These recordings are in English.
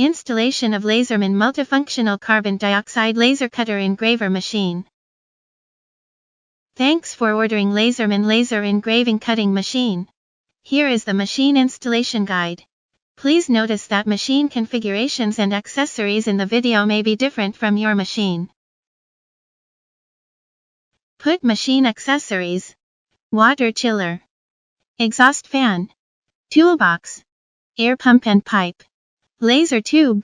Installation of LaserMen multifunctional carbon dioxide laser cutter engraver machine. Thanks for ordering LaserMen laser engraving cutting machine. Here is the machine installation guide. Please notice that machine configurations and accessories in the video may be different from your machine. Put machine accessories: water chiller, exhaust fan, toolbox, air pump and pipe, laser tube,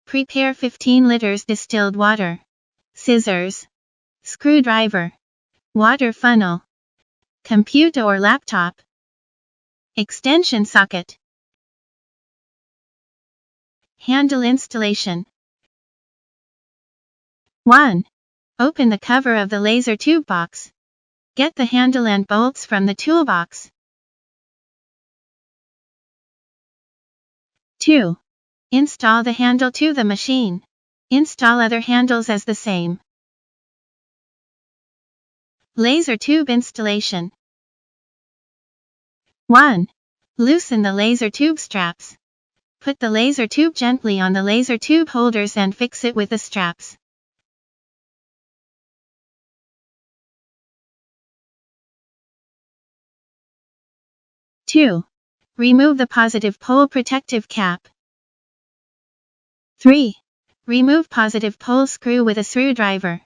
prepare 15 liters distilled water, scissors, screwdriver, water funnel, computer or laptop, extension socket. Handle installation. 1. Open the cover of the laser tube box. Get the handle and bolts from the toolbox. 2. Install the handle to the machine. Install other handles as the same. Laser tube installation. 1. Loosen the laser tube straps. Put the laser tube gently on the laser tube holders and fix it with the straps. 2. Remove the positive pole protective cap. 3. Remove positive pole screw with a screwdriver.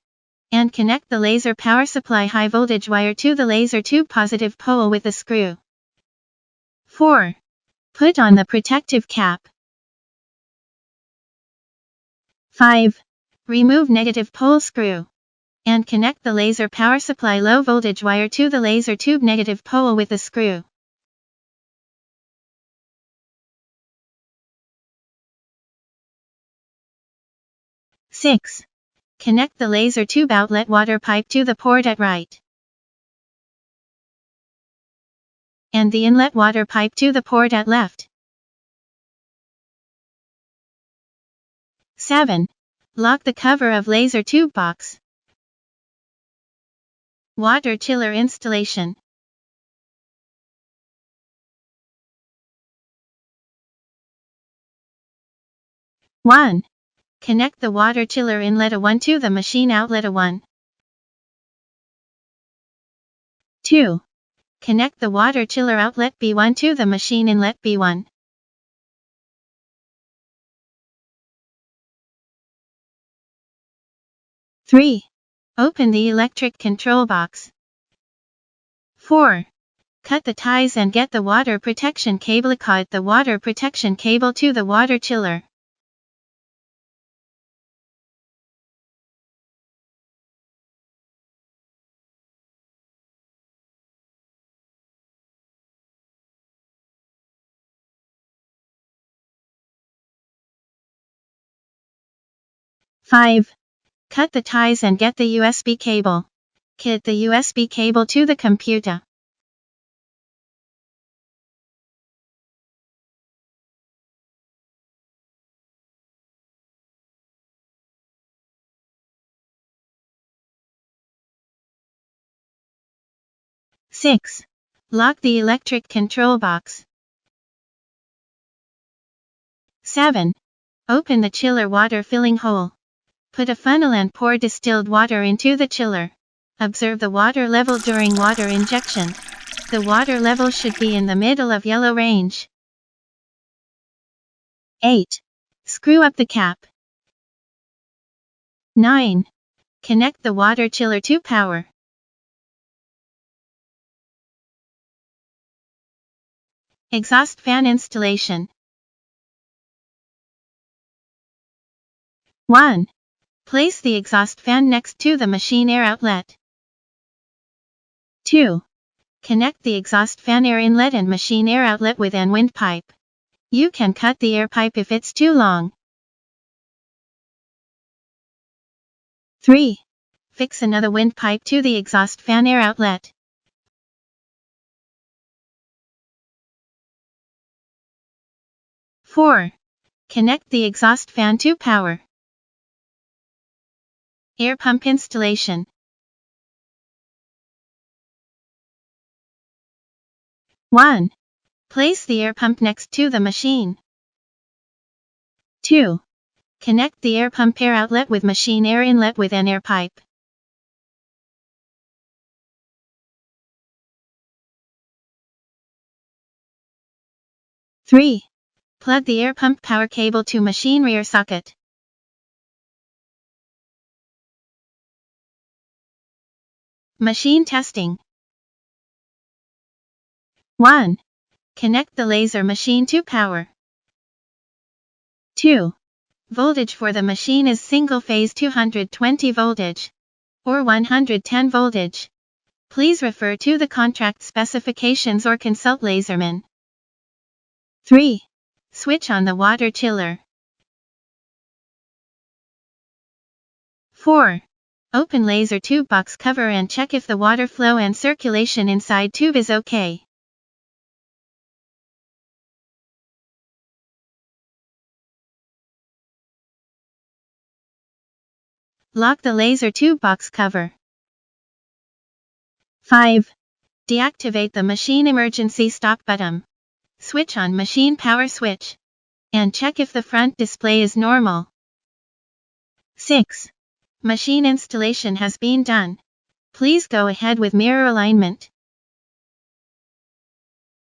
And connect the laser power supply high voltage wire to the laser tube positive pole with a screw. 4. Put on the protective cap. 5. Remove negative pole screw. And connect the laser power supply low voltage wire to the laser tube negative pole with a screw. 6. Connect the laser tube outlet water pipe to the port at right. And the inlet water pipe to the port at left. 7. Lock the cover of laser tube box. Water chiller installation. 1. Connect the water chiller inlet A1 to the machine outlet A1. 2. Connect the water chiller outlet B1 to the machine inlet B1. 3. Open the electric control box. 4. Cut the ties and get the water protection cable. Cut the water protection cable to the water chiller. 5. Cut the ties and get the USB cable. Kit the USB cable to the computer. 6. Lock the electric control box. 7. Open the chiller water filling hole. Put a funnel and pour distilled water into the chiller. Observe the water level during water injection. The water level should be in the middle of yellow range. 8. Screw up the cap. 9. Connect the water chiller to power. Exhaust fan installation. 1. Place the exhaust fan next to the machine air outlet. 2. Connect the exhaust fan air inlet and machine air outlet with an wind pipe. You can cut the air pipe if it's too long. 3. Fix another wind pipe to the exhaust fan air outlet. 4. Connect the exhaust fan to power. Air pump installation. 1. Place the air pump next to the machine. 2. Connect the air pump air outlet with machine air inlet with an air pipe. 3. Plug the air pump power cable to machine rear socket. Machine testing. 1. Connect the laser machine to power. 2. Voltage for the machine is single phase 220 voltage or 110 voltage. Please refer to the contract specifications or consult LaserMen. 3. Switch on the water chiller. 4. Open laser tube box cover and check if the water flow and circulation inside tube is okay. Lock the laser tube box cover. 5. Deactivate the machine emergency stop button. Switch on machine power switch. And check if the front display is normal. 6. Machine installation has been done. Please go ahead with mirror alignment.